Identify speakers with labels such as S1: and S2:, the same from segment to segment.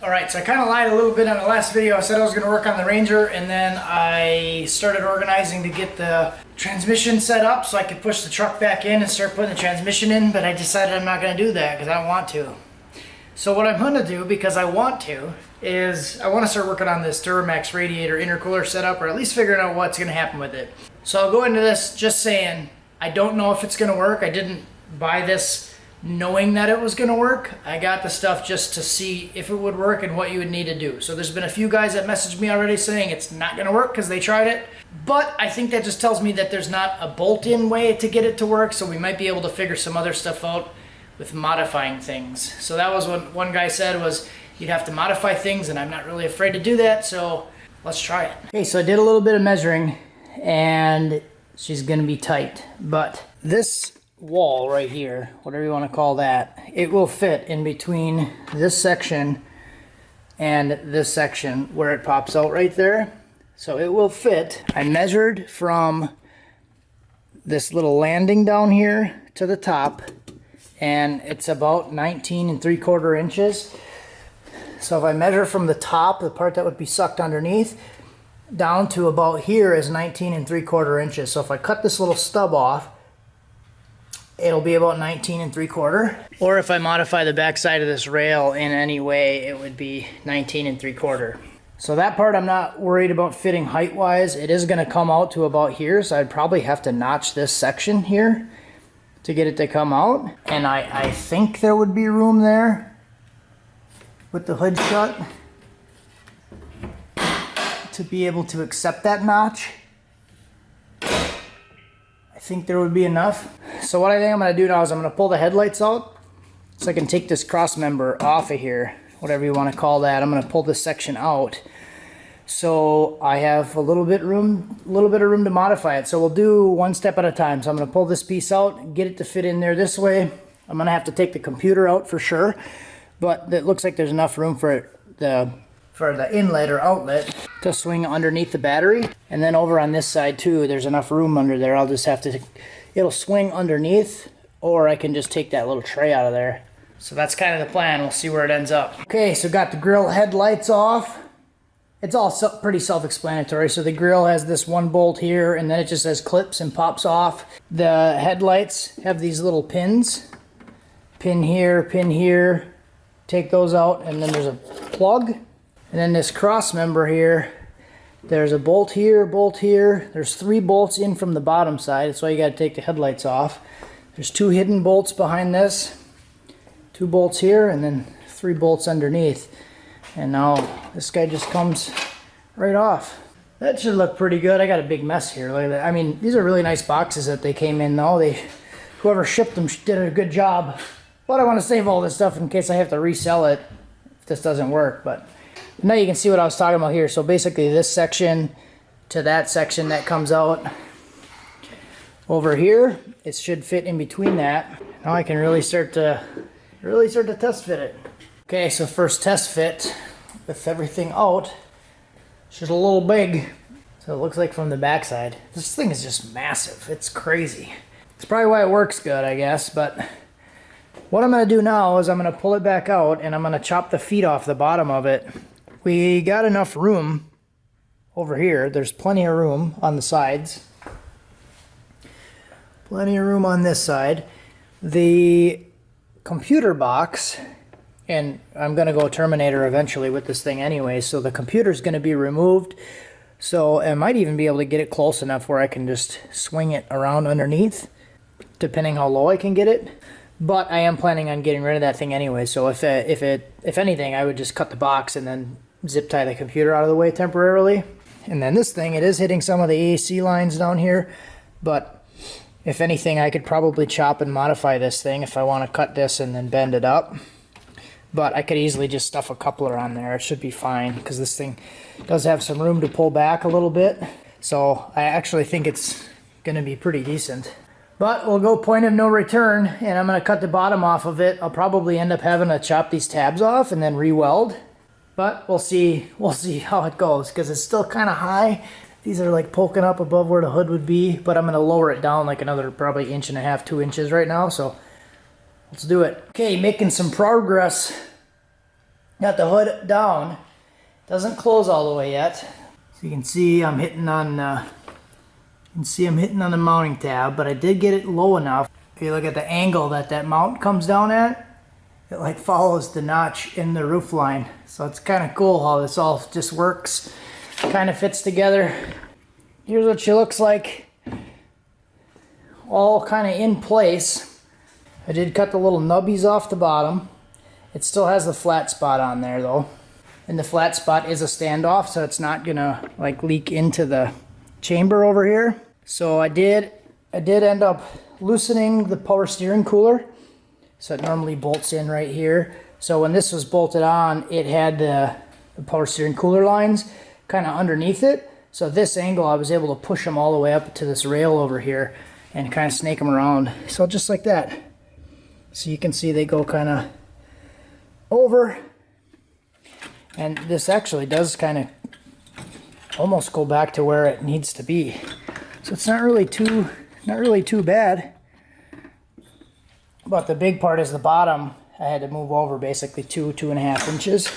S1: Alright, so I kind of lied a little bit on the last video. I said I was going to work on the Ranger, and then I started organizing to get the transmission set up so I could push the truck back in and start putting the transmission in, but I decided I'm not going to do that because I don't want to. So what I'm going to do, because I want to, is I want to start working on this Duramax radiator intercooler setup, or at least figuring out what's going to happen with it. So I'll go into this just saying I don't know if it's going to work. I didn't buy this knowing that it was going to work. I got the stuff just to see if it would work and what you would need to do. So there's been a few guys that messaged me already saying it's not going to work because they tried it. But I think that just tells me that there's not a bolt-in way to get it to work, so we might be able to figure some other stuff out with modifying things. So that was what one guy said, was you'd have to modify things, and I'm not really afraid to do that, so let's try it. Okay, so I did a little bit of measuring, and she's going to be tight. But this wall right here, whatever you want to call that, it will fit in between this section and this section where it pops out right there. So it will fit. I measured from this little landing down here to the top, and it's about 19 3/4 inches. So if I measure from the top, the part that would be sucked underneath, down to about here is 19 3/4 inches. So if I cut this little stub off, it'll be about 19 3/4. Or if I modify the back side of this rail in any way, it would be 19 3/4. So that part I'm not worried about fitting height-wise. It is going to come out to about here, so I'd probably have to notch this section here to get it to come out. And I think there would be room there with the hood shut to be able to accept that notch. I think there would be enough. So what I think I'm going to do now is I'm going to pull the headlights out so I can take this cross member off of here, whatever you want to call that. I'm going to pull this section out so I have a little bit of room to modify it. So we'll do one step at a time. So I'm going to pull this piece out, get it to fit in there this way. I'm going to have to take the computer out for sure, but it looks like there's enough room for the inlet or outlet to swing underneath the battery. And then over on this side too, there's enough room under there. I'll just have to, it'll swing underneath, or I can just take that little tray out of there. So that's kind of the plan. We'll see where it ends up. Okay, so got the grill headlights off. It's all pretty self-explanatory. So the grill has this one bolt here, and then it just has clips and pops off. The headlights have these little pins. Pin here. Take those out, and then there's a plug. And then this cross member here, there's a bolt here. There's 3 bolts in from the bottom side. That's why you got to take the headlights off. There's 2 hidden bolts behind this. 2 bolts here, and then 3 bolts underneath. And now this guy just comes right off. That should look pretty good. I got a big mess here. Look at that. I mean, these are really nice boxes that they came in though. Whoever shipped them did a good job. But I want to save all this stuff in case I have to resell it if this doesn't work. But now you can see what I was talking about here. So basically this section to that section that comes out over here, it should fit in between that. Now I can really start to test fit it. Okay, so first test fit with everything out. It's just a little big. So it looks like from the backside. This thing is just massive. It's crazy. It's probably why it works good, I guess. But what I'm going to do now is I'm going to pull it back out, and I'm going to chop the feet off the bottom of it. We got enough room over here. There's plenty of room on the sides. Plenty of room on this side. The computer box, and I'm going to go Terminator eventually with this thing anyway, so the computer's going to be removed. So I might even be able to get it close enough where I can just swing it around underneath, depending how low I can get it. But I am planning on getting rid of that thing anyway, so if anything, I would just cut the box and then zip tie the computer out of the way temporarily. And then this thing, it is hitting some of the AC lines down here, but if anything, I could probably chop and modify this thing if I want to cut this and then bend it up. But I could easily just stuff a coupler on there. It should be fine, because this thing does have some room to pull back a little bit. So I actually think it's going to be pretty decent. But we'll go point of no return, and I'm going to cut the bottom off of it. I'll probably end up having to chop these tabs off and then re-weld. But we'll see how it goes, because it's still kind of high. These are like poking up above where the hood would be, but I'm going to lower it down like another probably 1.5 inches, 2 inches right now. So let's do it. Okay, making some progress Got the hood down. Doesn't close all the way yet. So you can see I'm hitting on the mounting tab, but I did get it low enough. If you look at the angle that mount comes down at, it like follows the notch in the roof line. So it's kind of cool how this all just works, kind of fits together. Here's what she looks like, all kind of in place. I did cut the little nubbies off the bottom. It still has the flat spot on there though. And the flat spot is a standoff, so it's not gonna like leak into the chamber over here. So I did end up loosening the power steering cooler. So it normally bolts in right here. So when this was bolted on, it had the power steering cooler lines kind of underneath it. So this angle, I was able to push them all the way up to this rail over here and kind of snake them around. So just like that. So you can see they go kind of over. And this actually does kind of almost go back to where it needs to be. So it's not really too bad. But the big part is the bottom. I had to move over basically 2.5 inches.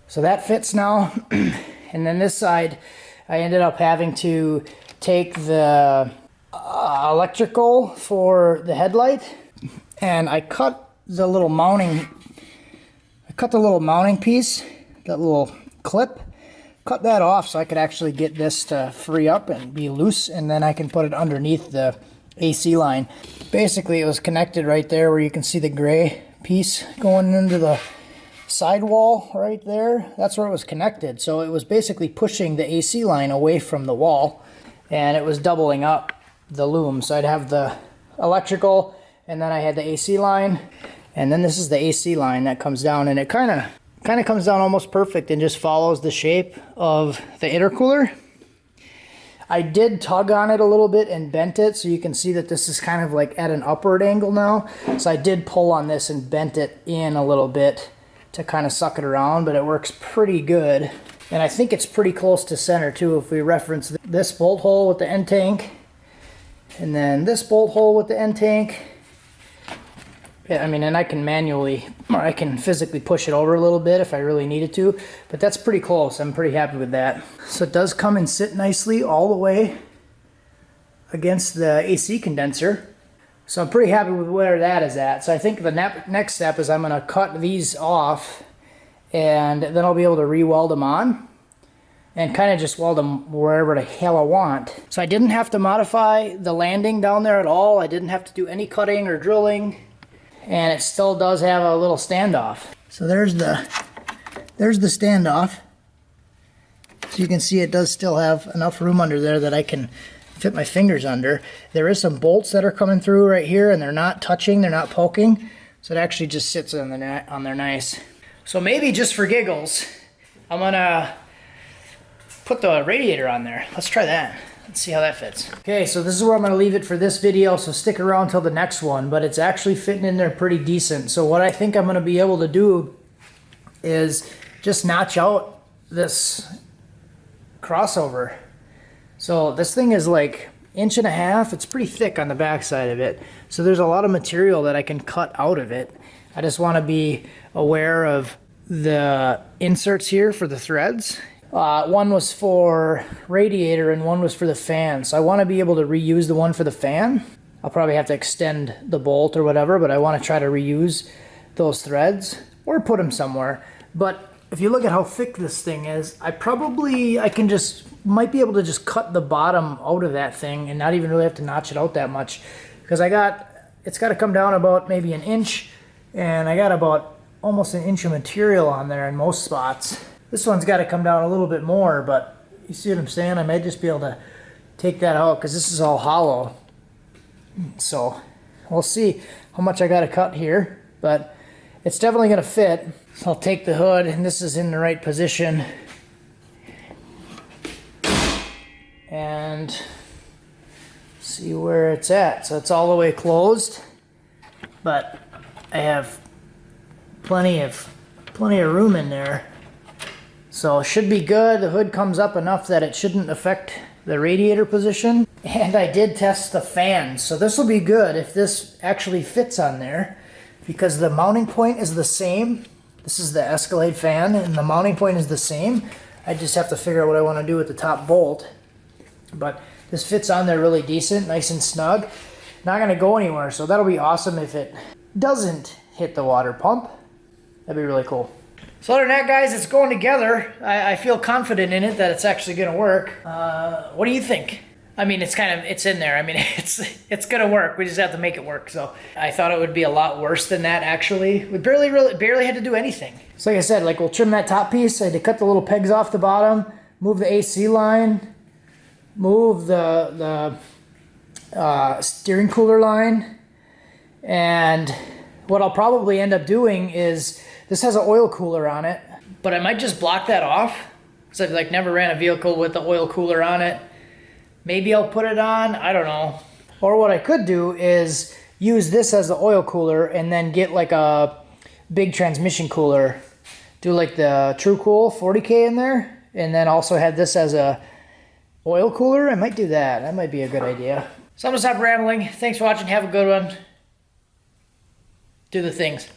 S1: So that fits now. And then this side, I ended up having to take the electrical for the headlight, and I cut the little mounting piece, that little clip, cut that off so I could actually get this to free up and be loose, and then I can put it underneath the AC line. Basically, it was connected right there where you can see the gray piece going into the sidewall right there. That's where it was connected. So it was basically pushing the AC line away from the wall, and it was doubling up the loom. So I'd have the electrical, and then I had the AC line, and then this is the AC line that comes down, and it kind of comes down almost perfect and just follows the shape of the intercooler. I did tug on it a little bit and bent it, so you can see that this is kind of like at an upward angle now. So I did pull on this and bent it in a little bit to kind of suck it around, but it works pretty good. And I think it's pretty close to center too if we reference this bolt hole with the end tank, and then this bolt hole with the end tank. Yeah, I mean, and I can manually, or I can physically push it over a little bit if I really needed to, but that's pretty close. I'm pretty happy with that. So it does come and sit nicely all the way against the AC condenser. So I'm pretty happy with where that is at. So I think the next step is I'm gonna cut these off, and then I'll be able to re-weld them on and kind of just weld them wherever the hell I want. So I didn't have to modify the landing down there at all. I didn't have to do any cutting or drilling. And it still does have a little standoff. So there's the standoff. So you can see it does still have enough room under there that I can fit my fingers under. There is some bolts that are coming through right here, and they're not touching, they're not poking. So it actually just sits on there nice. So maybe just for giggles, I'm gonna put the radiator on there. Let's try that. Let's see how that fits. Okay, so this is where I'm gonna leave it for this video, so stick around till the next one, but it's actually fitting in there pretty decent. So what I think I'm gonna be able to do is just notch out this crossover. So this thing is like 1.5 inches. It's pretty thick on the back side of it. So there's a lot of material that I can cut out of it. I just wanna be aware of the inserts here for the threads. One was for radiator and one was for the fan. So I want to be able to reuse the one for the fan. I'll probably have to extend the bolt or whatever, but I want to try to reuse those threads or put them somewhere. But if you look at how thick this thing is, might be able to just cut the bottom out of that thing and not even really have to notch it out that much. Because it's got to come down about maybe 1 inch, and I got about almost 1 inch of material on there in most spots. This one's got to come down a little bit more, but you see what I'm saying? I might just be able to take that out because this is all hollow. So we'll see how much I got to cut here, but it's definitely going to fit. So I'll take the hood, and this is in the right position. And see where it's at. So it's all the way closed, but I have plenty of room in there. So it should be good. The hood comes up enough that it shouldn't affect the radiator position. And I did test the fan. So this will be good if this actually fits on there, because the mounting point is the same This is the Escalade fan, and the mounting point is the same. I just have to figure out what I want to do with the top bolt. But this fits on there really decent, nice and snug. Not going to go anywhere, so that'll be awesome if it doesn't hit the water pump. That'd be really cool. So other than that, guys, it's going together. I feel confident in it that it's actually going to work. What do you think? I mean, it's in there. I mean, it's going to work. We just have to make it work. So I thought it would be a lot worse than that, actually. We barely had to do anything. So like I said, like we'll trim that top piece. I had to cut the little pegs off the bottom, move the AC line, move the steering cooler line. And what I'll probably end up doing is, this has an oil cooler on it, but I might just block that off. So I've like never ran a vehicle with the oil cooler on it. Maybe I'll put it on, I don't know. Or what I could do is use this as the oil cooler and then get like a big transmission cooler. Do like the TrueCool 40K in there, and then also have this as a oil cooler. I might do that. That might be a good idea. So I'm gonna stop rambling. Thanks for watching. Have a good one. Do the things.